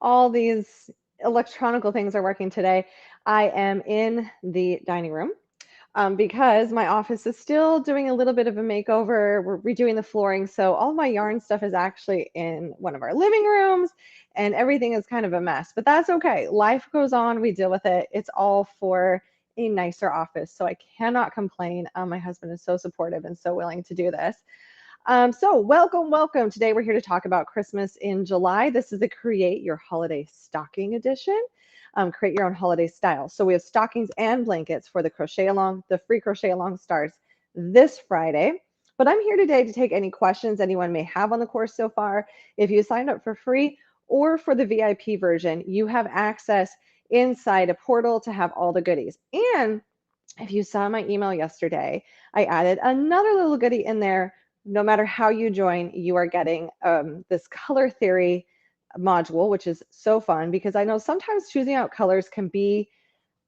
all these electronical things are working today, I am in the dining room because my office is still doing a little bit of a makeover. We're redoing the flooring. So all my yarn stuff is actually in one of our living rooms and everything is kind of a mess, but that's okay. Life goes on. We deal with it. It's all for a nicer office. So I cannot complain. My husband is so supportive and so willing to do this. So welcome, welcome. Today we're here to talk about Christmas in July. This is the Create Your Holiday Stocking Edition. Create your own holiday style. So we have stockings and blankets for the crochet along. The free crochet along starts this Friday. But I'm here today to take any questions anyone may have on the course so far. If you signed up for free or for the VIP version, you have access inside a portal to have all the goodies. And if you saw my email yesterday, I added another little goodie in there. No matter how you join, you are getting this color theory module, which is so fun because I know sometimes choosing out colors can be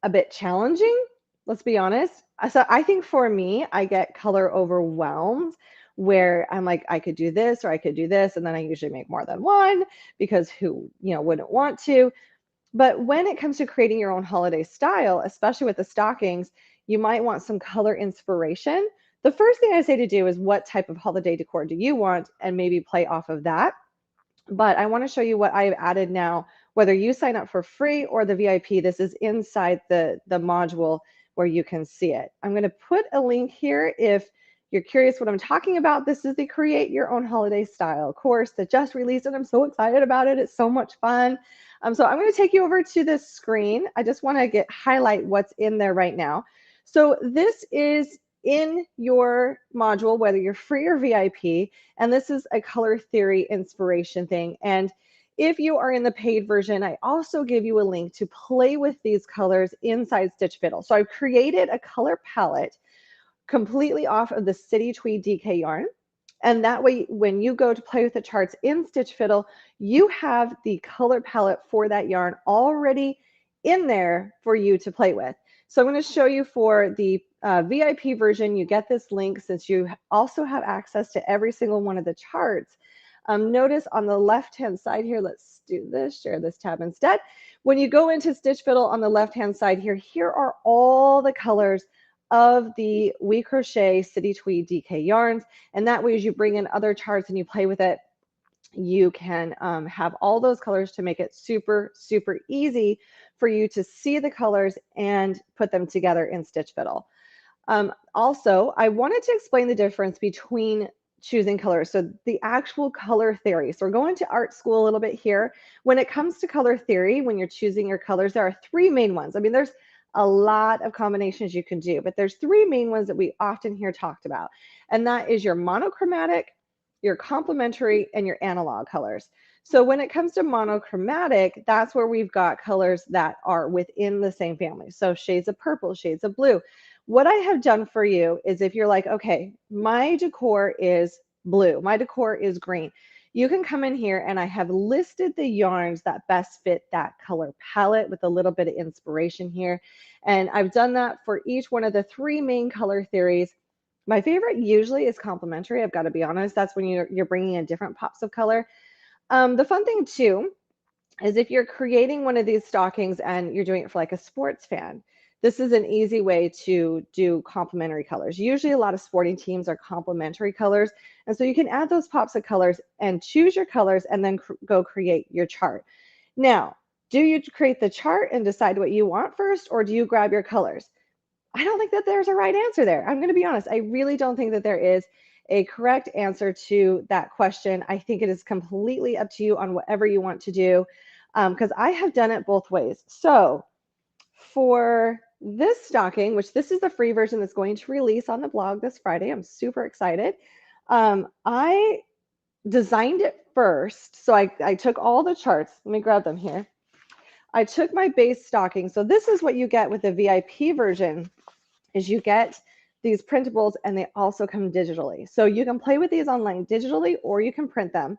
a bit challenging. Let's be honest. So I think for me, I get color overwhelmed where I'm like, I could do this or I could do this. And then I usually make more than one because who, wouldn't want to. But when it comes to creating your own holiday style, especially with the stockings, you might want some color inspiration. The first thing I say to do is what type of holiday decor do you want and maybe play off of that. But I want to show you what I've added now, whether you sign up for free or the VIP. This is inside the module where you can see it. I'm going to put a link here if you're curious what I'm talking about. This is the Create Your Own Holiday Style course that just released, and I'm so excited about it. It's so much fun. So I'm going to take you over to this screen. I just want to highlight what's in there right now. So this is in your module, whether you're free or VIP, and this is a color theory inspiration thing. And if you are in the paid version, I also give you a link to play with these colors inside Stitchfiddle. So I've created a color palette completely off of the City Tweed DK yarn. And that way, when you go to play with the charts in Stitchfiddle, you have the color palette for that yarn already in there for you to play with. So I'm going to show you for the VIP version, you get this link since you also have access to every single one of the charts. Notice on the left-hand side here, let's do this, share this tab instead. When you go into Stitchfiddle on the left-hand side here are all the colors of the We Crochet City Tweed DK yarns. And that way, as you bring in other charts and you play with it, you can have all those colors to make it super, super easy for you to see the colors and put them together in Stitchfiddle. Also, I wanted to explain the difference between choosing colors. So the actual color theory. So we're going to art school a little bit here. When it comes to color theory, when you're choosing your colors, there are three main ones. I mean, there's a lot of combinations you can do, but there's three main ones that we often hear talked about. And that is your monochromatic, your complementary, and your analog colors. So when it comes to monochromatic, that's where we've got colors that are within the same family. So shades of purple, shades of blue. What I have done for you is if you're like, okay, my decor is blue, my decor is green, you can come in here and I have listed the yarns that best fit that color palette with a little bit of inspiration here. And I've done that for each one of the three main color theories. My favorite usually is complementary. I've got to be honest. That's when you're bringing in different pops of color. The fun thing too is if you're creating one of these stockings and you're doing it for like a sports fan, this is an easy way to do complementary colors. Usually a lot of sporting teams are complementary colors. And so you can add those pops of colors and choose your colors and then go create your chart. Now, do you create the chart and decide what you want first, or do you grab your colors? I don't think that there's a right answer there. I'm going to be honest. I really don't think that there is a correct answer to that question. I think it is completely up to you on whatever you want to do, because I have done it both ways. So for this stocking, which this is the free version that's going to release on the blog this Friday, I'm super excited. I designed it first. So I took all the charts. Let me grab them here. I took my base stocking. So this is what you get with the VIP version is you get these printables and they also come digitally. So you can play with these online digitally or you can print them.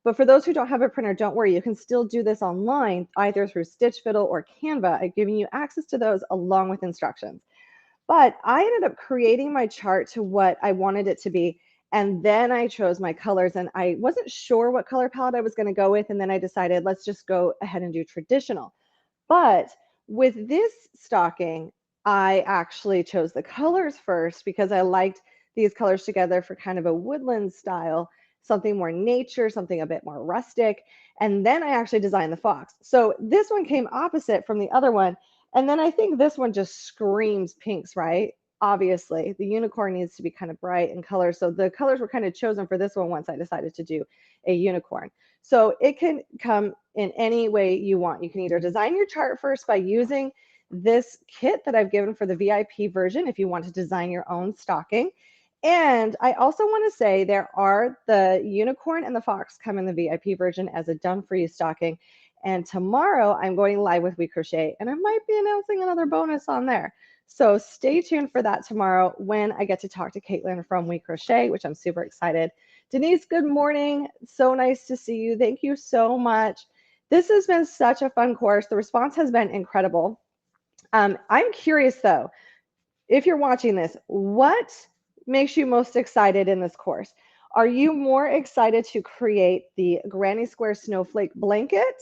But for those who don't have a printer, don't worry, you can still do this online, either through Stitchfiddle or Canva. I've given you access to those along with instructions. But I ended up creating my chart to what I wanted it to be. And then I chose my colors, and I wasn't sure what color palette I was going to go with. And then I decided, let's just go ahead and do traditional. But with this stocking, I actually chose the colors first because I liked these colors together for kind of a woodland style, something more nature, something a bit more rustic. And then I actually designed the fox. So this one came opposite from the other one. And then I think this one just screams pinks, right? Obviously, the unicorn needs to be kind of bright in color. So the colors were kind of chosen for this one once I decided to do a unicorn. So it can come in any way you want. You can either design your chart first by using this kit that I've given for the VIP version if you want to design your own stocking. And I also want to say there are the unicorn and the fox come in the VIP version as a done for you stocking. And tomorrow I'm going live with We Crochet, and I might be announcing another bonus on there. So stay tuned for that tomorrow when I get to talk to Caitlin from We Crochet, which I'm super excited. Denise, good morning. So nice to see you. Thank you so much. This has been such a fun course. The response has been incredible. I'm curious though, if you're watching this, what makes you most excited in this course? Are you more excited to create the granny square snowflake blanket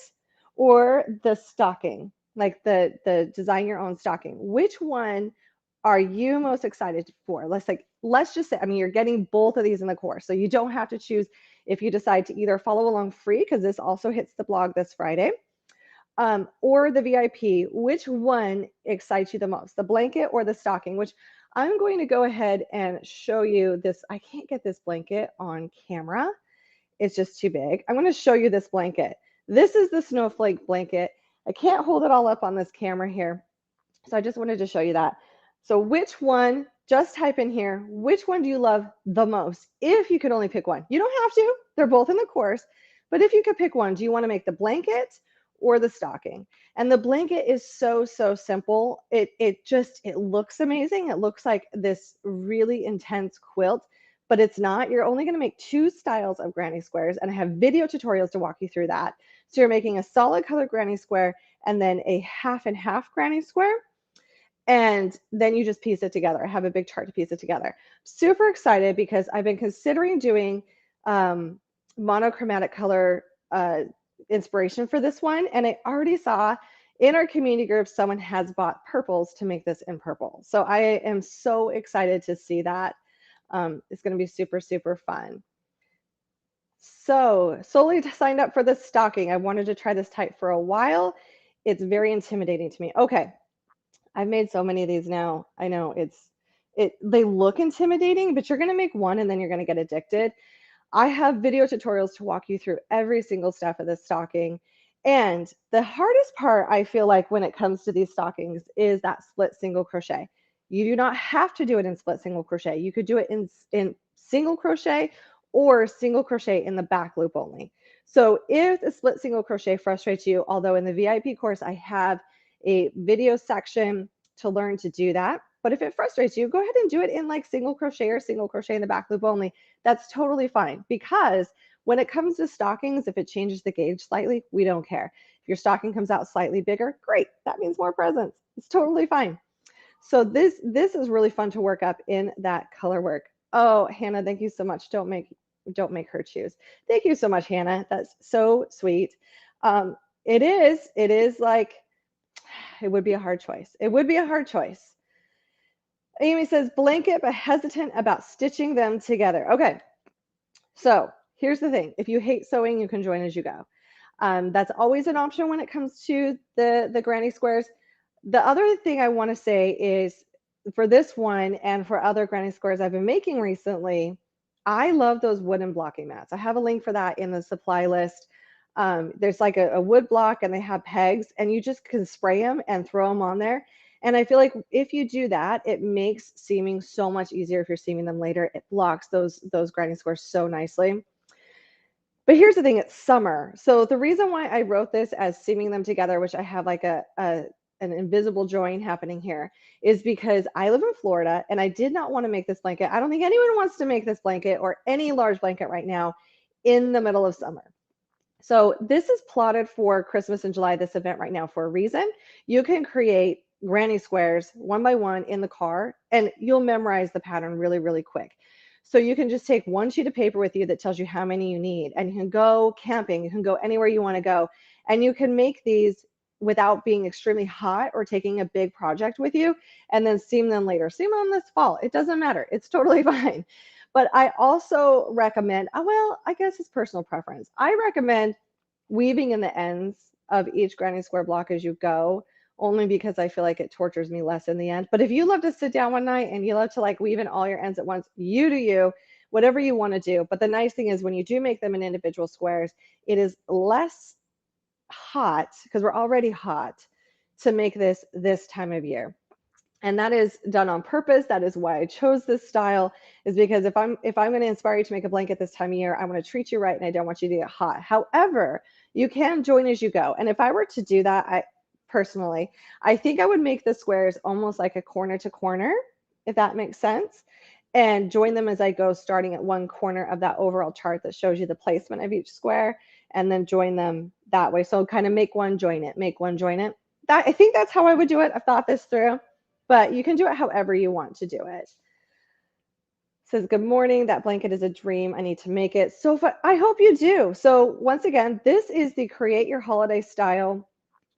or the stocking, like the design your own stocking? Which one are you most excited for? Let's just say, I mean, you're getting both of these in the course, so you don't have to choose if you decide to either follow along free, because this also hits the blog this Friday, or the VIP. Which one excites you the most, the blanket or the stocking? Which I'm going to go ahead and show you this. I can't get this blanket on camera. It's just too big. I'm going to show you this blanket. This is the snowflake blanket. I can't hold it all up on this camera here. So I just wanted to show you that. So which one, just type in here, which one do you love the most? If you could only pick one. You don't have to. They're both in the course. But if you could pick one, do you want to make the blanket or the stocking? And the blanket is so, so simple. It looks amazing. It looks like this really intense quilt, but it's not. You're only going to make 2 styles of granny squares, and I have video tutorials to walk you through that. So you're making a solid color granny square and then a half and half granny square. And then you just piece it together. I have a big chart to piece it together. Super excited because I've been considering doing monochromatic color inspiration for this one. And I already saw in our community group, someone has bought purples to make this in purple. So I am so excited to see that. It's going to be super, super fun. So solely signed up for this stocking. I wanted to try this type for a while. It's very intimidating to me. Okay. I've made so many of these now. I know they look intimidating, but you're going to make one and then you're going to get addicted. I have video tutorials to walk you through every single step of this stocking. And the hardest part, I feel like, when it comes to these stockings is that split single crochet. You do not have to do it in split single crochet. You could do it in single crochet or single crochet in the back loop only. So if the split single crochet frustrates you, although in the VIP course I have a video section to learn to do that. But if it frustrates you, go ahead and do it in like single crochet or single crochet in the back loop only. That's totally fine, because when it comes to stockings, if it changes the gauge slightly, we don't care. If your stocking comes out slightly bigger, great. That means more presents. It's totally fine. So this is really fun to work up in that color work. Oh, Hannah, thank you so much. Don't make her choose. Thank you so much, Hannah. That's so sweet. It is like, it would be a hard choice. It would be a hard choice. Amy says blanket, but hesitant about stitching them together. Okay, so here's the thing. If you hate sewing, you can join as you go. That's always an option when it comes to the granny squares. The other thing I want to say is, for this one and for other granny squares I've been making recently, I love those wooden blocking mats. I have a link for that in the supply list. There's like a wood block and they have pegs, and you just can spray them and throw them on there. And I feel like if you do that, it makes seaming so much easier. If you're seaming them later, it blocks those granny squares so nicely. But here's the thing, it's summer. So the reason why I wrote this as seaming them together, which I have like an invisible join happening here, is because I live in Florida and I did not want to make this blanket. I don't think anyone wants to make this blanket or any large blanket right now in the middle of summer. So this is plotted for Christmas in July, this event right now, for a reason. You can create granny squares one by one in the car, and you'll memorize the pattern really, really quick. So you can just take one sheet of paper with you that tells you how many you need, and you can go camping, you can go anywhere you want to go, and you can make these without being extremely hot or taking a big project with you, and then steam them later. Steam them this fall. It doesn't matter. It's totally fine. But I also recommend, well, I guess it's personal preference. I recommend weaving in the ends of each granny square block as you go, only because I feel like it tortures me less in the end. But if you love to sit down one night and you love to like weave in all your ends at once, you do you, whatever you want to do. But the nice thing is when you do make them in individual squares, it is less hot because we're already hot to make this time of year. And that is done on purpose. That is why I chose this style, is because if I'm going to inspire you to make a blanket this time of year, I want to treat you right and I don't want you to get hot. However, you can join as you go. And if I were to do that, I think I would make the squares almost like a corner to corner, if that makes sense, and join them as I go, starting at one corner of that overall chart that shows you the placement of each square, and then join them that way. So kind of make one, join it, make one, join it. I think that's how I would do it. I've thought this through, but you can do it however you want to do it. Says, good morning. That blanket is a dream. I need to make it. So fun. I hope you do. So once again, this is the Create Your Holiday Style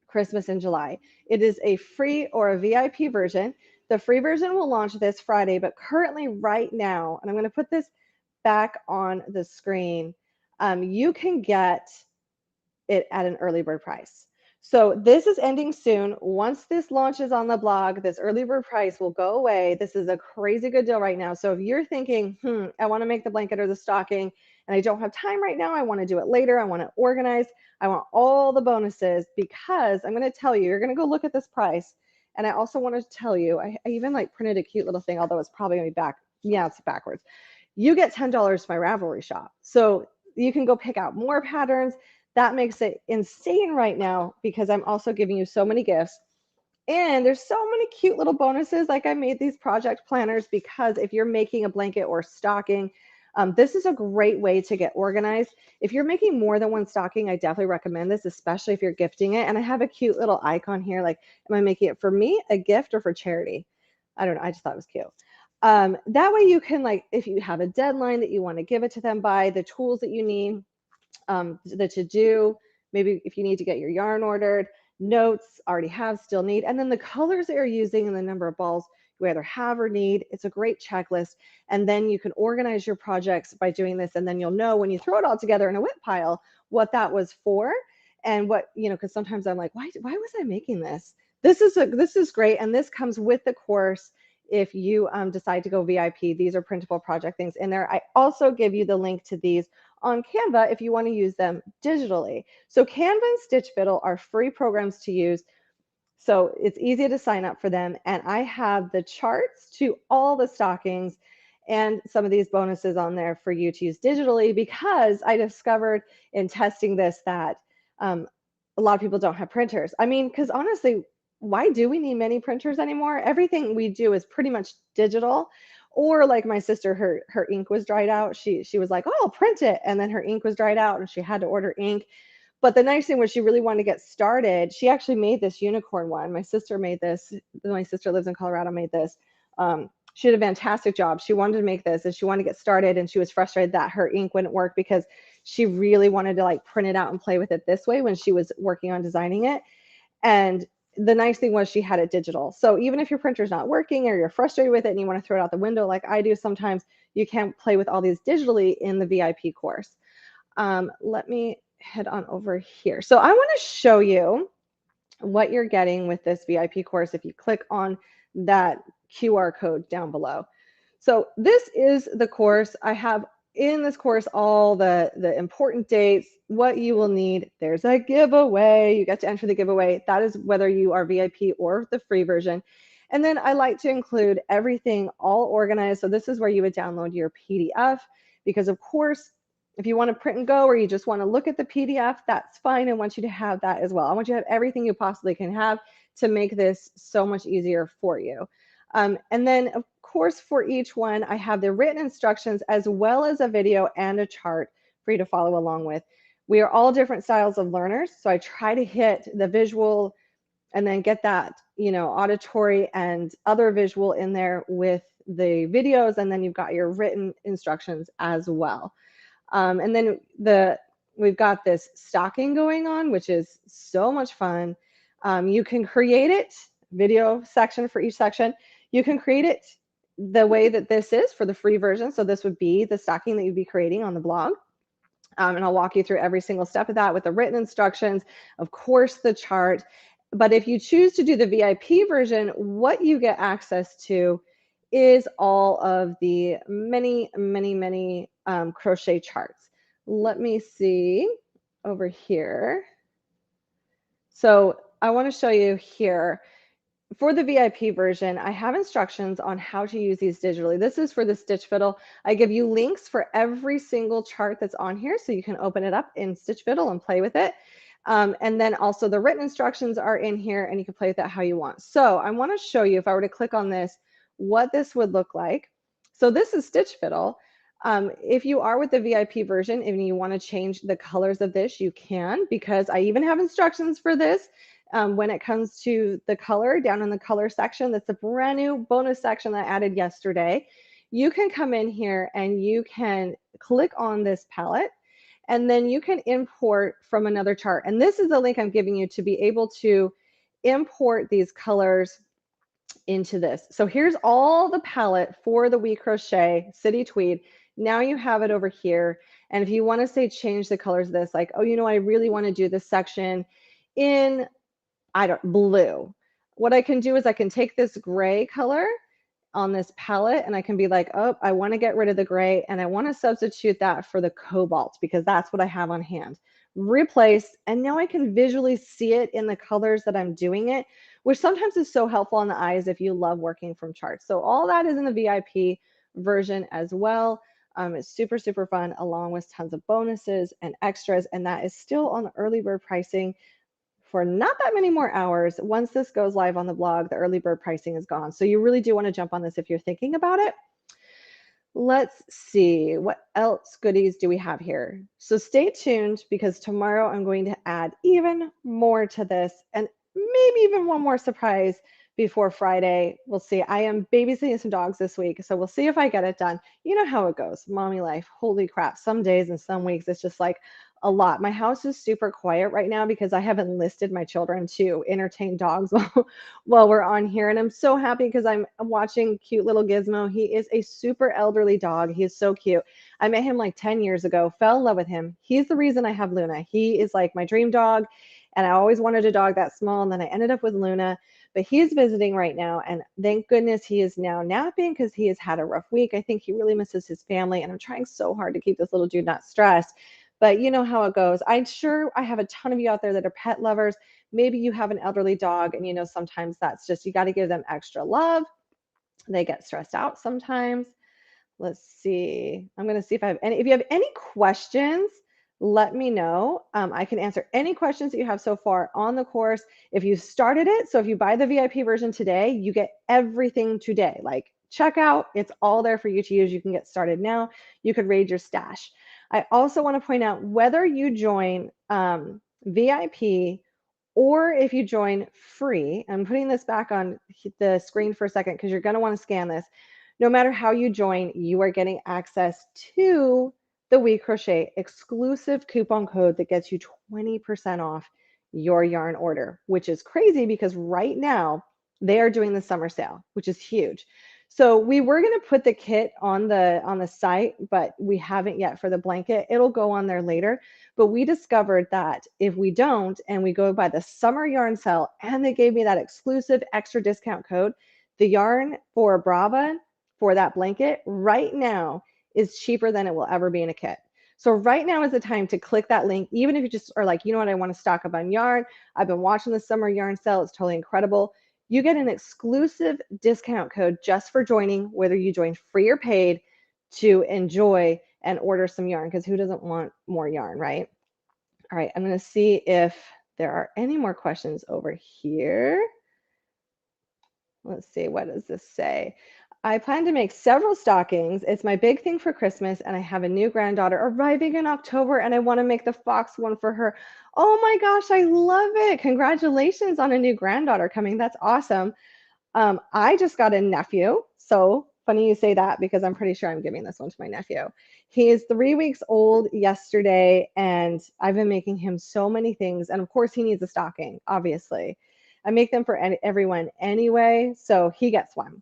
Christmas in July. It is a free or a VIP version. The free version will launch this Friday, but currently right now, and I'm going to put this back on the screen, you can get it at an early bird price. So this is ending soon. Once this launches on the blog, this early bird price will go away. This is a crazy good deal right now. So if you're thinking, I want to make the blanket or the stocking and I don't have time right now, I want to do it later, I want to organize, I want all the bonuses, because I'm going to tell you, you're going to go look at this price. And I also want to tell you, I even like printed a cute little thing, although it's probably going to be back. Yeah, it's backwards. You get $10 to my Ravelry shop. So you can go pick out more patterns. That makes it insane right now because I'm also giving you so many gifts. And there's so many cute little bonuses. Like I made these project planners because if you're making a blanket or stocking, this is a great way to get organized. If you're making more than one stocking, I definitely recommend this, especially if you're gifting it. And I have a cute little icon here. Like, am I making it for me, a gift, or for charity? I don't know. I just thought it was cute. That way you can, like, if you have a deadline that you want to give it to them by, the tools that you need, the to-do, maybe if you need to get your yarn ordered, notes, already have, still need, and then the colors that you're using and the number of balls you either have or need. It's a great checklist. And then you can organize your projects by doing this. And then you'll know when you throw it all together in a whip pile, what that was for. And what, because sometimes I'm like, why was I making this? This is great. And this comes with the course. If you decide to go VIP, these are printable project things in there. I also give you the link to these on Canva if you want to use them digitally. So Canva and Stitchfiddle are free programs to use. So it's easy to sign up for them. And I have the charts to all the stockings and some of these bonuses on there for you to use digitally, because I discovered in testing this that a lot of people don't have printers. I mean, because honestly, why do we need many printers anymore? Everything we do is pretty much digital. Or like my sister, her ink was dried out. She was like, oh, I'll print it. And then her ink was dried out and she had to order ink. But the nice thing was she really wanted to get started. She actually made this unicorn one. My sister made this. My sister lives in Colorado, made this. She did a fantastic job. She wanted to make this and she wanted to get started, and she was frustrated that her ink wouldn't work because she really wanted to like print it out and play with it this way when she was working on designing it. And the nice thing was she had it digital. So even if your printer's not working or you're frustrated with it and you want to throw it out the window like I do sometimes, you can play with all these digitally in the VIP course. Let me head on over here. So I want to show you what you're getting with this VIP course if you click on that QR code down below. So this is the course. I have in this course all the important dates, what you will need. There's a giveaway. You get to enter the giveaway. That is whether you are VIP or the free version. And then I like to include everything all organized. So this is where you would download your PDF, because of course, if you want to print and go or you just want to look at the PDF, that's fine. I want you to have that as well. I want you to have everything you possibly can have to make this so much easier for you. And then, of course, for each one, I have the written instructions as well as a video and a chart for you to follow along with. We are all different styles of learners, so I try to hit the visual and then get that, auditory and other visual in there with the videos, and then you've got your written instructions as well. And then we've got this stocking going on, which is so much fun. You can create it, video section for each section. You can create it the way that this is for the free version. So this would be the stocking that you'd be creating on the blog. And I'll walk you through every single step of that with the written instructions, of course, the chart. But if you choose to do the VIP version, what you get access to is all of the many, many, many crochet charts. Let me see over here. So I want to show you here. For the VIP version, I have instructions on how to use these digitally. This is for the Stitchfiddle. I give you links for every single chart that's on here, so you can open it up in Stitchfiddle and play with it. And then also the written instructions are in here, and you can play with that how you want. So I want to show you, if I were to click on this, what this would look like. So this is Stitchfiddle. If you are with the VIP version and you want to change the colors of this, you can, because I even have instructions for this. When it comes to the color, down in the color section, that's a brand new bonus section that I added yesterday. You can come in here and you can click on this palette, and then you can import from another chart. And this is the link I'm giving you to be able to import these colors into this. So here's all the palette for the We Crochet City Tweed. Now you have it over here. And if you want to say change the colors of this, like, oh, you know, I really want to do this section in blue. What I can do is I can take this gray color on this palette and I can be like, oh, I want to get rid of the gray and I want to substitute that for the cobalt because that's what I have on hand. Replace, and now I can visually see it in the colors that I'm doing it, which sometimes is so helpful on the eyes if you love working from charts. So all that is in the VIP version as well. It's super, super fun, along with tons of bonuses and extras, and that is still on the early bird pricing for not that many more hours. Once this goes live on the blog, the early bird pricing is gone. So you really do want to jump on this if you're thinking about it. Let's see, what else goodies do we have here? So stay tuned, because tomorrow I'm going to add even more to this, and maybe even one more surprise before Friday. We'll see. I am babysitting some dogs this week, so we'll see if I get it done. You know how it goes, mommy life. Holy crap. Some days and some weeks it's just like a lot. My house is super quiet right now because I have enlisted my children to entertain dogs while we're on here. And I'm so happy because I'm watching cute little Gizmo. He is a super elderly dog. He is so cute. I met him like 10 years ago, fell in love with him. He's the reason I have Luna. He is like my dream dog. And I always wanted a dog that small. And then I ended up with Luna. But he's visiting right now. And thank goodness he is now napping because he has had a rough week. I think he really misses his family. And I'm trying so hard to keep this little dude not stressed. But you know how it goes. I'm sure I have a ton of you out there that are pet lovers. Maybe you have an elderly dog and you know sometimes that's just, you got to give them extra love. They get stressed out sometimes. Let's see. I'm going to see if I have any. If you have any questions, let me know. I can answer any questions that you have so far on the course. If you started it, so if you buy the VIP version today, you get everything today. Like checkout, it's all there for you to use. You can get started now. You could raid your stash. I also want to point out, whether you join VIP or if you join free, I'm putting this back on the screen for a second because you're going to want to scan this. No matter how you join, you are getting access to the We Crochet exclusive coupon code that gets you 20% off your yarn order, which is crazy because right now they are doing the summer sale, which is huge. So we were going to put the kit on the site, but we haven't yet for the blanket. It'll go on there later. But we discovered that if we don't, and we go by the summer yarn sale, and they gave me that exclusive extra discount code, the yarn for Brava for that blanket right now is cheaper than it will ever be in a kit. So right now is the time to click that link, even if you just are like, you know what, I want to stock up on yarn. I've been watching the summer yarn sale. It's totally incredible. You get an exclusive discount code just for joining, whether you join free or paid, to enjoy and order some yarn, because who doesn't want more yarn, right? All right, I'm going to see if there are any more questions over here. Let's see, what does this say? I plan to make several stockings. It's my big thing for Christmas, and I have a new granddaughter arriving in October, and I want to make the fox one for her. Oh my gosh, I love it. Congratulations on a new granddaughter coming. That's awesome. I just got a nephew, so Funny you say that because I'm pretty sure I'm giving this one to my nephew. He is 3 weeks old yesterday, and I've been making him so many things. And of course, he needs a stocking, obviously. I make them for everyone anyway, so he gets one.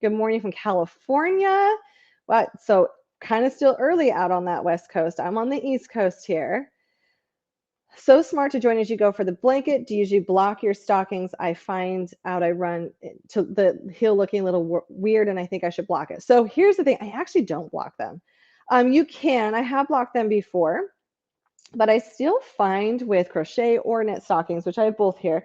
Good morning from California. What? So kind of still early out on that West Coast. I'm on the East Coast here. So smart to join as you go for the blanket. Do you usually block your stockings? I find out I run to the heel looking a little weird, and I think I should block it. So here's the thing. I actually don't block them. You can. I have blocked them before, but I still find with crochet or knit stockings, which I have both here,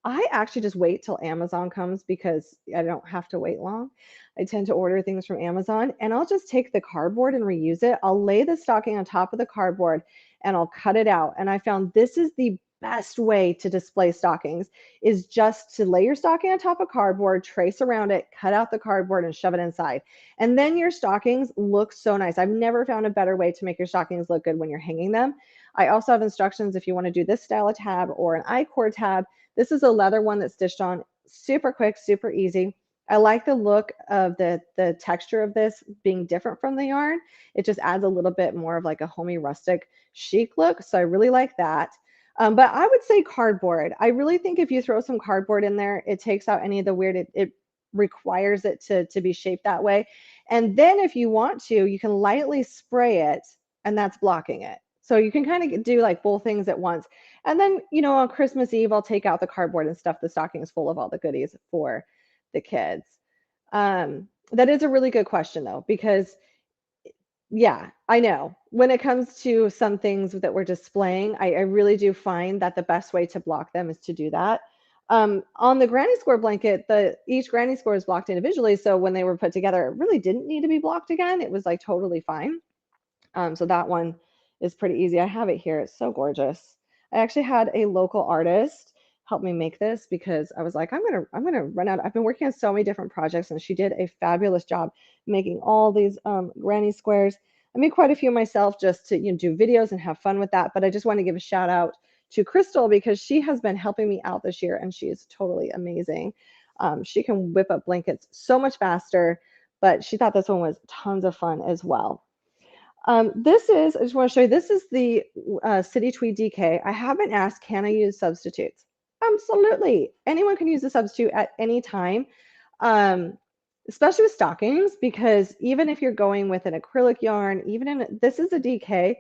I actually just wait till Amazon comes because I don't have to wait long. I tend to order things from Amazon, and I'll just take the cardboard and reuse it. I'll lay the stocking on top of the cardboard and I'll cut it out. And I found this is the best way to display stockings is just to lay your stocking on top of cardboard, trace around it, cut out the cardboard and shove it inside. And then your stockings look so nice. I've never found a better way to make your stockings look good when you're hanging them. I also have instructions if you want to do this style of tab or an I-cord tab. This is a leather one that's stitched on, super quick, super easy. I like the look of the texture of this being different from the yarn. It just adds a little bit more of like a homey rustic chic look. So I really like that. But I would say cardboard. I really think if you throw some cardboard in there, it takes out any of the weird, it requires it to be shaped that way. And then if you want to, you can lightly spray it and that's blocking it. So you can kind of do like both things at once. And then, you know, on Christmas Eve, I'll take out the cardboard and stuff the stockings full of all the goodies for the kids. That is a really good question though, because yeah, I know. When it comes to some things that we're displaying, I really do find that the best way to block them is to do that. On the granny square blanket, each granny square is blocked individually. So when they were put together, it really didn't need to be blocked again. It was like totally fine. So that one is pretty easy. I have it here. It's so gorgeous. I actually had a local artist help me make this because I was like, I'm gonna run out. I've been working on so many different projects, and she did a fabulous job making all these granny squares. I made quite a few myself just to do videos and have fun with that. But I just want to give a shout out to Crystal because she has been helping me out this year, and she is totally amazing. She can whip up blankets so much faster, but she thought this one was tons of fun as well. I just want to show you, this is the City Tweed DK. I haven't asked, can I use substitutes? Absolutely. Anyone can use a substitute at any time, especially with stockings, because even if you're going with an acrylic yarn, this is a DK,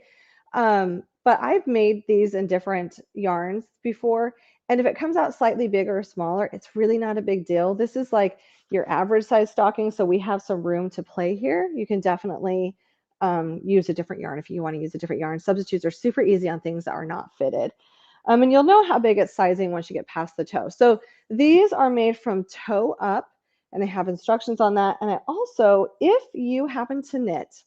but I've made these in different yarns before. And if it comes out slightly bigger or smaller, it's really not a big deal. This is like your average size stocking, so we have some room to play here. You can definitely use a different yarn if you want to use a different yarn. Substitutes are super easy on things that are not fitted. And you'll know how big it's sizing once you get past the toe. So these are made from toe up, and they have instructions on that. And I also, if you happen to knit,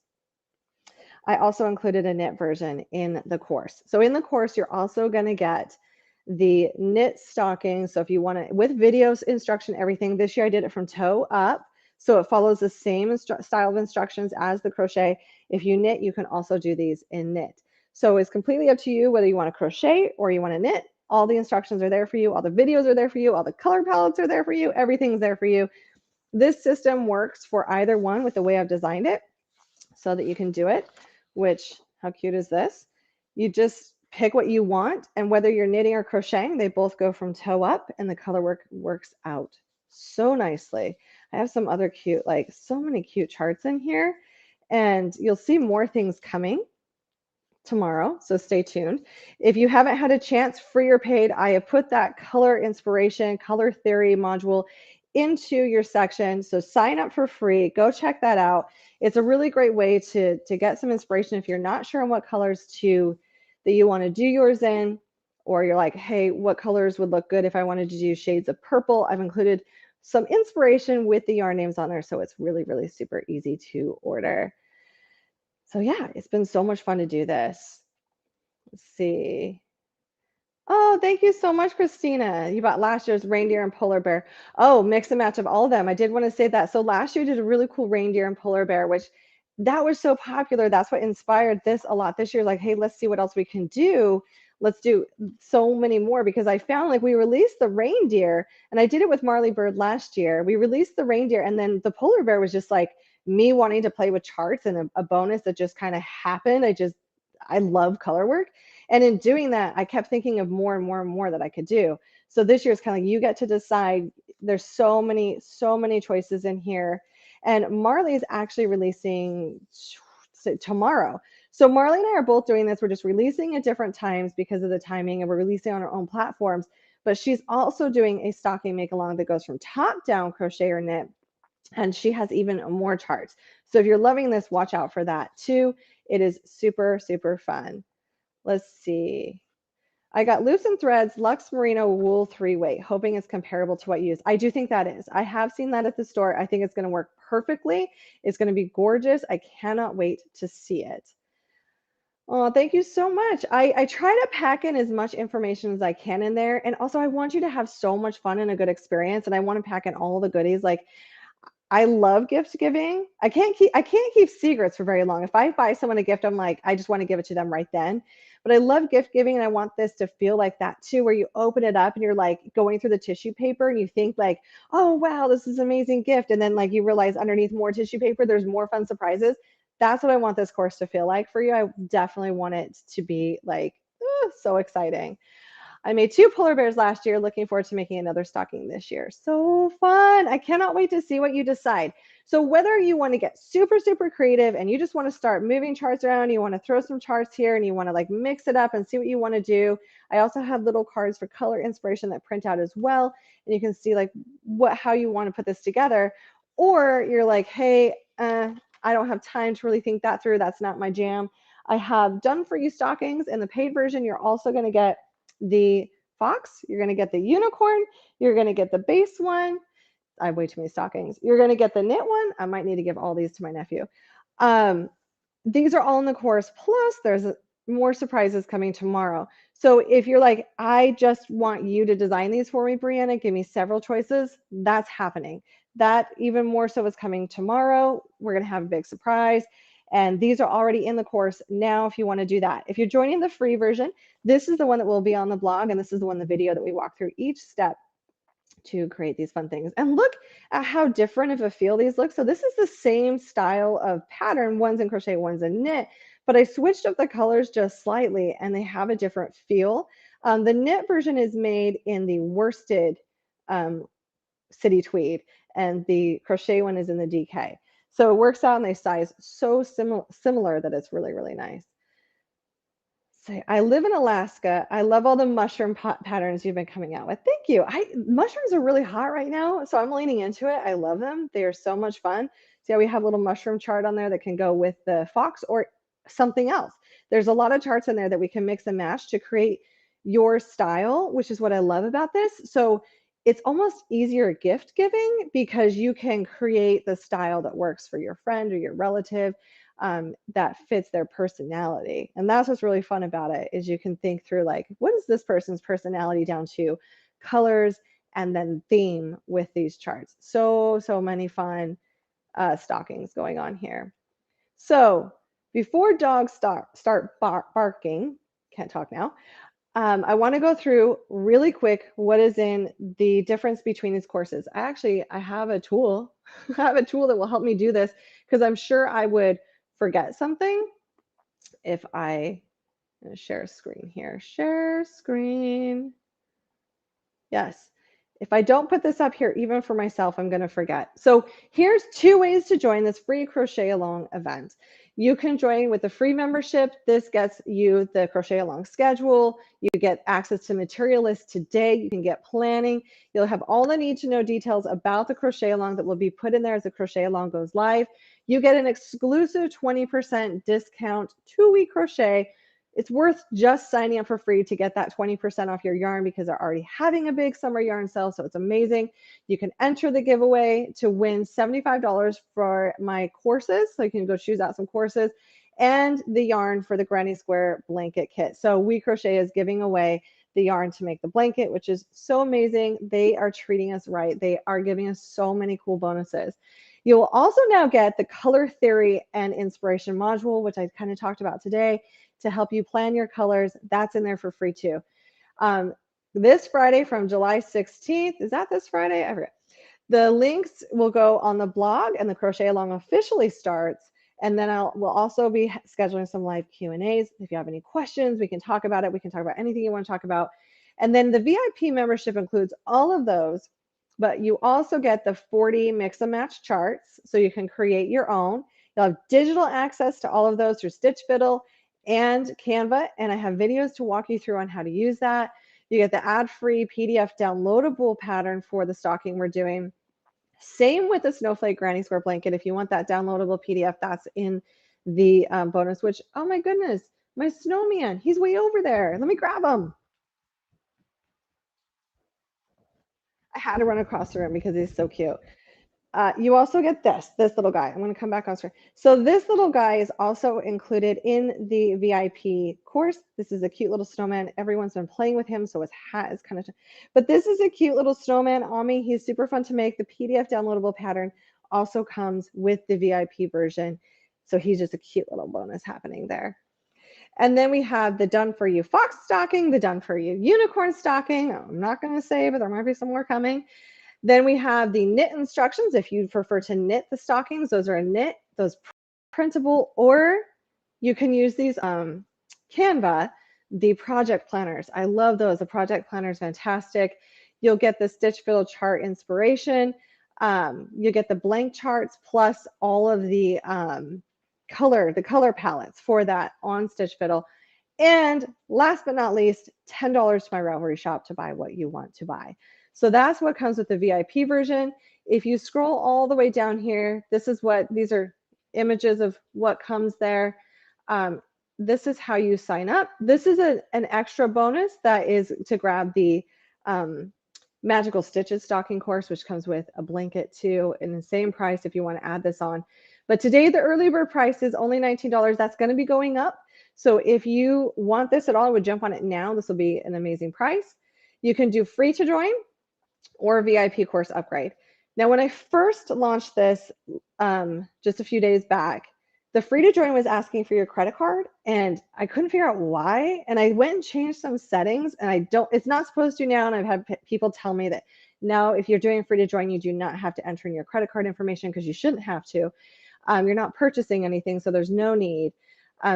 I also included a knit version in the course. So in the course, you're also going to get the knit stocking. So if you want to, with videos, instruction, everything, this year I did it from toe up. So it follows the same style of instructions as the crochet. If you knit, you can also do these in knit. So it's completely up to you whether you want to crochet or you want to knit. All the instructions are there for you. All the videos are there for you. All the color palettes are there for you. Everything's there for you. This system works for either one with the way I've designed it so that you can do it, which, how cute is this? You just pick what you want, and whether you're knitting or crocheting, they both go from toe up, and the color work works out so nicely. I have some other cute, like so many cute charts in here, and you'll see more things coming tomorrow, so stay tuned. If you haven't had a chance, free or paid, I have put that color inspiration, color theory module into your section. So sign up for free, go check that out. It's a really great way to get some inspiration if you're not sure on what colors that you want to do yours in, or you're like, hey, what colors would look good if I wanted to do shades of purple? I've included some inspiration with the yarn names on there, so it's really, really super easy to order. So yeah, it's been so much fun to do this. Let's see. Oh, thank you so much, Christina. You bought last year's reindeer and polar bear. Oh, mix and match of all of them. I did want to say that. So last year did a really cool reindeer and polar bear, which that was so popular. That's what inspired this a lot this year. Like, hey, let's see what else we can do. let's do so many more, because I found like we released the reindeer, and I did it with Marley Bird last year. We released the reindeer, and then the polar bear was just like me wanting to play with charts, and a bonus that just kind of happened. I love color work. And in doing that, I kept thinking of more and more and more that I could do. So this year is kind of like you get to decide. There's so many choices in here. And Marley is actually releasing tomorrow. So Marley and I are both doing this. We're just releasing at different times because of the timing, and we're releasing on our own platforms. But she's also doing a stocking make along that goes from top down crochet or knit, and she has even more charts. So if you're loving this, watch out for that too. It is super, super fun. Let's see. I got Loosen Threads Luxe Merino Wool 3-Weight, hoping it's comparable to what you use. I do think that is. I have seen that at the store. I think it's going to work perfectly. It's going to be gorgeous. I cannot wait to see it. Oh, thank you so much. I try to pack in as much information as I can in there. And also, I want you to have so much fun and a good experience. And I want to pack in all the goodies. Like, I love gift giving. I can't keep secrets for very long. If I buy someone a gift, I'm like, I just want to give it to them right then. But I love gift giving, and I want this to feel like that too, where you open it up and you're like going through the tissue paper and you think like, oh wow, this is an amazing gift. And then like you realize underneath more tissue paper, there's more fun surprises. That's what I want this course to feel like for you. I definitely want it to be like, so exciting. I made 2 polar bears last year, looking forward to making another stocking this year. So fun. I cannot wait to see what you decide. So whether you want to get super, super creative and you just want to start moving charts around, you want to throw some charts here and you want to like mix it up and see what you want to do. I also have little cards for color inspiration that print out as well. And you can see like how you want to put this together. Or you're like, hey, I don't have time to really think that through. That's not my jam. I have done for you stockings. In the paid version, you're also going to get the fox, you're going to get the unicorn, you're going to get the base one. I have way too many stockings. You're going to get the knit one. I might need to give all these to my nephew. These are all in the course. Plus, there's more surprises coming tomorrow. So if you're like, I just want you to design these for me, Briana, give me several choices, that's happening. That even more so is coming tomorrow. We're going to have a big surprise. And these are already in the course now if you want to do that. If you're joining the free version, this is the one that will be on the blog, and this is the one, the video that we walk through each step to create these fun things. And look at how different of a feel these look. So this is the same style of pattern, one's in crochet, one's in knit, but I switched up the colors just slightly and they have a different feel. The knit version is made in the worsted city tweed, and the crochet one is in the DK. So it works out and they size so similar that it's really, really nice. So I live in Alaska. I love all the mushroom patterns you've been coming out with. Thank you. Mushrooms are really hot right now, so I'm leaning into it. I love them. They are so much fun. See how we have a little mushroom chart on there that can go with the fox or something else. There's a lot of charts in there that we can mix and match to create your style, which is what I love about this. So it's almost easier gift giving because you can create the style that works for your friend or your relative, that fits their personality. And that's what's really fun about it, is you can think through like, what is this person's personality down to colors and then theme with these charts. So many fun stockings going on here. So before dogs start barking, can't talk now, I want to go through really quick what is in the difference between these courses. I have a tool. I have a tool that will help me do this, because I'm sure I would forget something if I'm going to share a screen here. Share screen. Yes. If I don't put this up here, even for myself, I'm going to forget. So here's 2 ways to join this free crochet along event. You can join with the free membership. This gets you the crochet along schedule. You get access to material lists today. You can get planning. You'll have all the need to know details about the crochet along that will be put in there as the crochet along goes live. You get an exclusive 20% discount 2-week crochet. It's worth just signing up for free to get that 20% off your yarn, because they're already having a big summer yarn sale, so it's amazing. You can enter the giveaway to win $75 for my courses, so you can go choose out some courses, and the yarn for the Granny Square blanket kit. So We Crochet is giving away the yarn to make the blanket, which is so amazing. They are treating us right. They are giving us so many cool bonuses. You will also now get the color theory and inspiration module, which I kind of talked about today. to help you plan your colors. That's in there for free too. Um, this Friday from July 16th, is that this Friday? I forget. The links will go on the blog, and the Crochet Along officially starts. And then we'll also be scheduling some live Q&As. If you have any questions, we can talk about it. We can talk about anything you want to talk about. And then the VIP membership includes all of those, but you also get the 40 mix and match charts, so you can create your own. You'll have digital access to all of those through Stitchfiddle and Canva, and I have videos to walk you through on how to use that. You get the ad-free PDF downloadable pattern for the stocking we're doing. Same with the Snowflake Granny Square blanket. If you want that downloadable PDF, that's in the bonus, which, oh my goodness, my snowman, he's way over there. Let me grab him. I had to run across the room because he's so cute. You also get this little guy. I'm going to come back on screen. So this little guy is also included in the VIP course. This is a cute little snowman. Everyone's been playing with him, so his hat is kind of, but this is a cute little snowman. Ami, he's super fun to make. The PDF downloadable pattern also comes with the VIP version. So he's just a cute little bonus happening there. And then we have the Done For You Fox stocking, the Done For You Unicorn stocking. I'm not going to say, but there might be some more coming. Then we have the knit instructions. If you prefer to knit the stockings, those are a knit, those printable, or you can use these Canva, the project planners. I love those. The project planner is fantastic. You'll get the Stitchfiddle chart inspiration. You get the blank charts plus all of the color palettes for that on Stitchfiddle. And last but not least, $10 to my Ravelry shop to buy what you want to buy. So that's what comes with the VIP version. If you scroll all the way down here, these are images of what comes there. This is how you sign up. This is an extra bonus that is to grab the Magical Stitches stocking course, which comes with a blanket too, in the same price if you want to add this on. But today the early bird price is only $19. That's going to be going up. So if you want this at all, I would jump on it now. This will be an amazing price. You can do free to join or VIP course upgrade. Now, when I first launched this just a few days back, the free to join was asking for your credit card, and I couldn't figure out why. And I went and changed some settings, and it's not supposed to now. And I've had people tell me that now, if you're doing free to join, you do not have to enter in your credit card information because you shouldn't have to. You're not purchasing anything, so there's no need.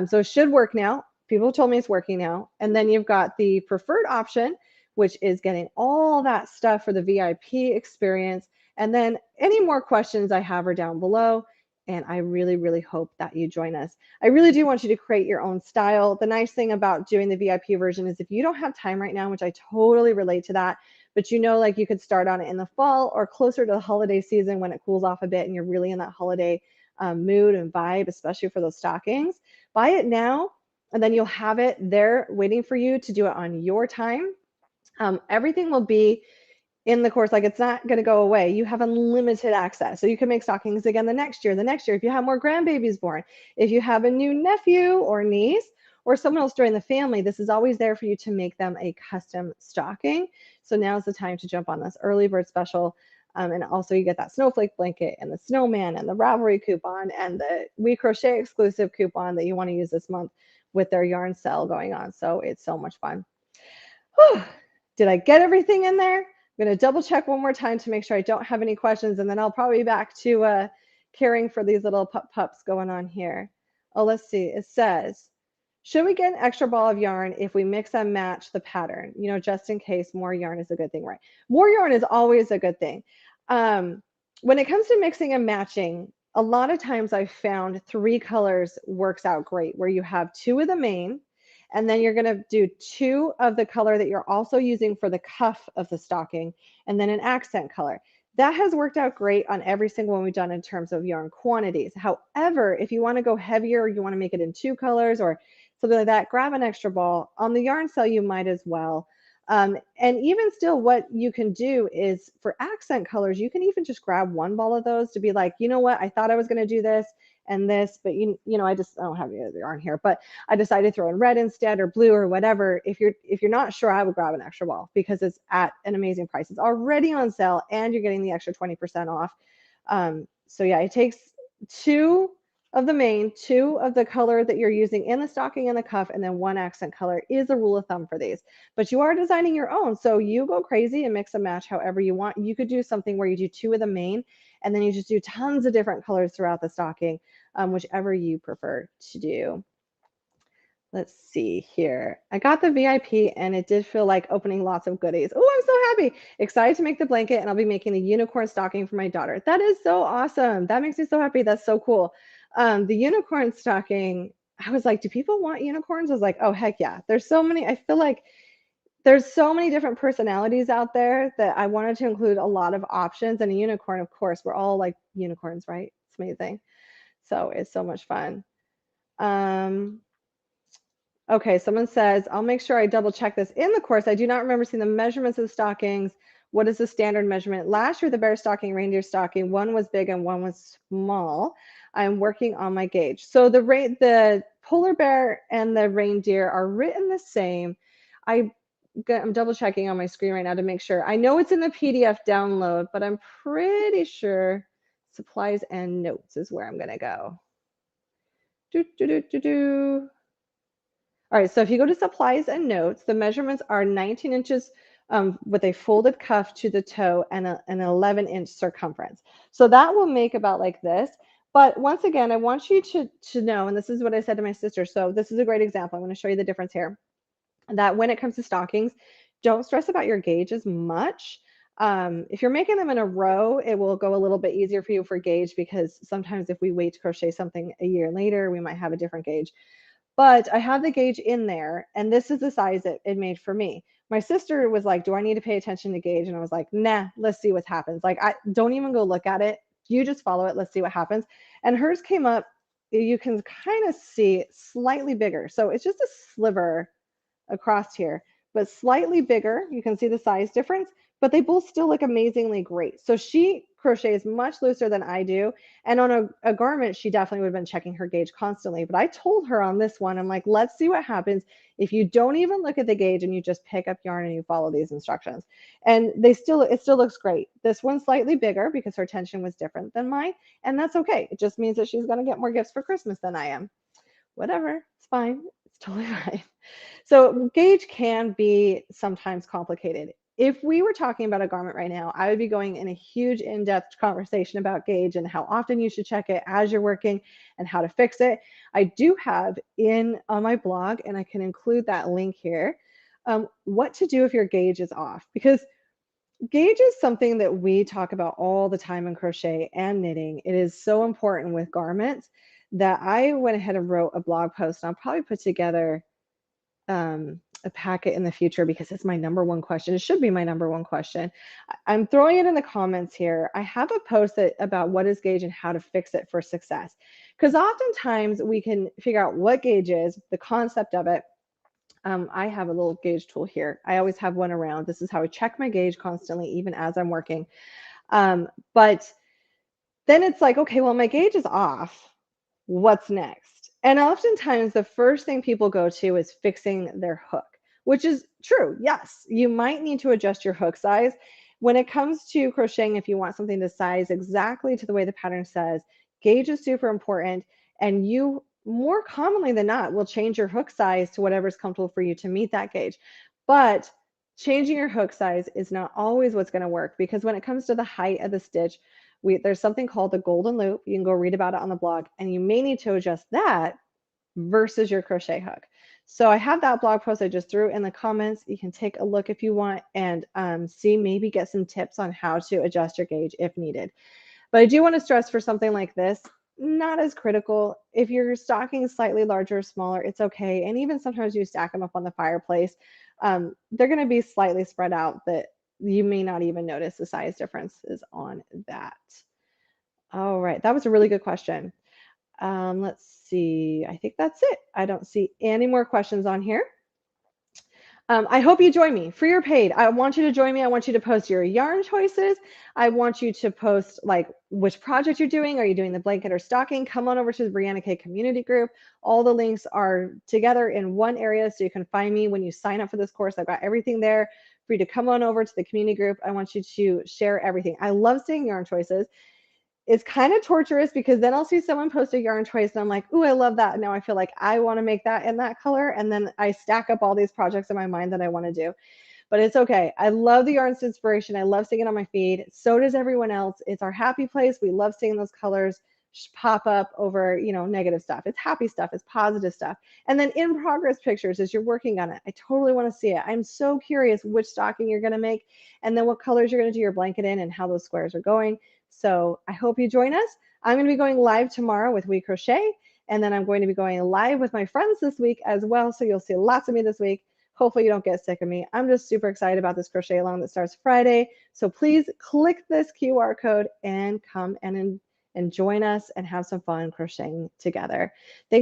So it should work now. People told me it's working now. And then you've got the preferred option, which is getting all that stuff for the VIP experience. And then any more questions I have are down below. And I really, really hope that you join us. I really do want you to create your own style. The nice thing about doing the VIP version is if you don't have time right now, which I totally relate to that, but like you could start on it in the fall or closer to the holiday season when it cools off a bit and you're really in that holiday mood and vibe, especially for those stockings. Buy it now, and then you'll have it there waiting for you to do it on your time. Everything will be in the course, like it's not going to go away. You have unlimited access. So you can make stockings again the next year, if you have more grandbabies born, if you have a new nephew or niece or someone else join the family, this is always there for you to make them a custom stocking. So now's the time to jump on this early bird special. And also you get that snowflake blanket and the snowman and the Ravelry coupon and the We Crochet exclusive coupon that you want to use this month with their yarn sale going on. So it's so much fun. Whew. Did I get everything in there? I'm going to double check one more time to make sure I don't have any questions, and then I'll probably be back to caring for these little pups going on here. Oh, let's see. It says, should we get an extra ball of yarn if we mix and match the pattern? Just in case. More yarn is a good thing, right? More yarn is always a good thing. When it comes to mixing and matching, a lot of times I've found 3 colors works out great, where you have 2 of the main, and then you're going to do 2 of the color that you're also using for the cuff of the stocking, and then an accent color. That has worked out great on every single one we've done in terms of yarn quantities. However, if you want to go heavier, or you want to make it in 2 colors or something like that, grab an extra ball. On the yarn sale, you might as well. And even still, what you can do is for accent colors, you can even just grab 1 ball of those to be like, you know what, I thought I was going to do this and this, but I don't have any of the yarn here, but I decided to throw in red instead or blue or whatever. If you're not sure, I would grab an extra ball because it's at an amazing price. It's already on sale and you're getting the extra 20% off. So yeah, it takes 2 of the main, 2 of the color that you're using in the stocking and the cuff, and then 1 accent color is a rule of thumb for these. But you are designing your own, so you go crazy and mix and match however you want. You could do something where you do 2 of the main, and then you just do tons of different colors throughout the stocking, whichever you prefer to do. Let's see here. I got the VIP and it did feel like opening lots of goodies. Oh, I'm so happy. Excited to make the blanket, and I'll be making the unicorn stocking for my daughter. That is so awesome. That makes me so happy. That's so cool. The unicorn stocking, I was like, do people want unicorns? I was like, oh, heck yeah. There's so many. I feel like there's so many different personalities out there that I wanted to include a lot of options. And a unicorn, of course, we're all like unicorns, right? It's amazing. So it's so much fun. Um, Okay, someone says, I'll make sure I double check this in the course. I do not remember seeing the measurements of the stockings. What is the standard measurement? Last year, the bear stocking, reindeer stocking, one was big and one was small. I'm working on my gauge. So the polar bear and the reindeer are written the same. I'm double checking on my screen right now to make sure. I know it's in the PDF download, but I'm pretty sure supplies and notes is where I'm going to go. Do, do, do, do, do. All right, so if you go to supplies and notes, the measurements are 19 inches with a folded cuff to the toe and an 11-inch circumference. So that will make about like this. But once again, I want you to know, and this is what I said to my sister, so this is a great example. I'm going to show you the difference here, that when it comes to stockings, don't stress about your gauge as much. If you're making them in a row, it will go a little bit easier for you for gauge, because sometimes if we wait to crochet something a year later, we might have a different gauge. But I have the gauge in there, and this is the size it made for me. My sister was like, do I need to pay attention to gauge? And I was like, nah, let's see what happens. Like, I don't even go look at it. You just follow it. Let's see what happens. And hers came up, you can kind of see slightly bigger. So it's just a sliver across here, but slightly bigger. You can see the size difference, but they both still look amazingly great. So she crochets much looser than I do. And on a garment, she definitely would have been checking her gauge constantly. But I told her on this one, I'm like, let's see what happens if you don't even look at the gauge and you just pick up yarn and you follow these instructions. And it still looks great. This one's slightly bigger because her tension was different than mine. And that's okay. It just means that she's going to get more gifts for Christmas than I am. Whatever, it's fine. It's totally fine. So gauge can be sometimes complicated. If we were talking about a garment right now, I would be going in a huge in-depth conversation about gauge and how often you should check it as you're working and how to fix it. I do have on my blog, and I can include that link here, what to do if your gauge is off, because gauge is something that we talk about all the time in crochet and knitting. It is so important with garments that I went ahead and wrote a blog post, and I'll probably put together a packet in the future because it's my number one question. It should be my number one question. I'm throwing it in the comments here. I have a post about what is gauge and how to fix it for success. Because oftentimes we can figure out what gauge is, the concept of it. I have a little gauge tool here. I always have one around. This is how I check my gauge constantly, even as I'm working. But then it's like, okay, well, my gauge is off. What's next? And oftentimes the first thing people go to is fixing their hook, which is true. Yes, you might need to adjust your hook size. When it comes to crocheting, if you want something to size exactly to the way the pattern says, gauge is super important. And you, more commonly than not, will change your hook size to whatever's comfortable for you to meet that gauge. But changing your hook size is not always what's going to work, because when it comes to the height of the stitch, there's something called the golden loop. You can go read about it on the blog, and you may need to adjust that versus your crochet hook. So I have that blog post I just threw in the comments. You can take a look if you want and see, maybe get some tips on how to adjust your gauge if needed. But I do want to stress, for something like this, not as critical. If your stocking is slightly larger or smaller, it's okay. And even sometimes you stack them up on the fireplace, they're going to be slightly spread out that you may not even notice the size differences on that. All right, that was a really good question. Let's see, I think that's it. I don't see any more questions on here. I hope you join me, free or paid. I want you to join me. I want you to post your yarn choices. I want you to post like which project you're doing. Are you doing the blanket or stocking? Come on over to the Briana K community group. All the links are together in one area, so you can find me when you sign up for this course. I've got everything there for you to come on over to the community group. I want you to share everything. I love seeing yarn choices. it's kind of torturous because then I'll see someone post a yarn choice and I'm like, ooh, I love that. And now I feel like I want to make that in that color. And then I stack up all these projects in my mind that I want to do. But it's okay. I love the Yarns Inspiration. I love seeing it on my feed. So does everyone else. It's our happy place. We love seeing those colors pop up over, negative stuff. It's happy stuff. It's positive stuff. And then in progress pictures as you're working on it. I totally want to see it. I'm so curious which stocking you're going to make and then what colors you're going to do your blanket in and how those squares are going. So I hope you join us. I'm going to be going live tomorrow with We Crochet. And then I'm going to be going live with my friends this week as well. So you'll see lots of me this week. Hopefully you don't get sick of me. I'm just super excited about this crochet along that starts Friday. So please click this QR code and come and join us and have some fun crocheting together. Thanks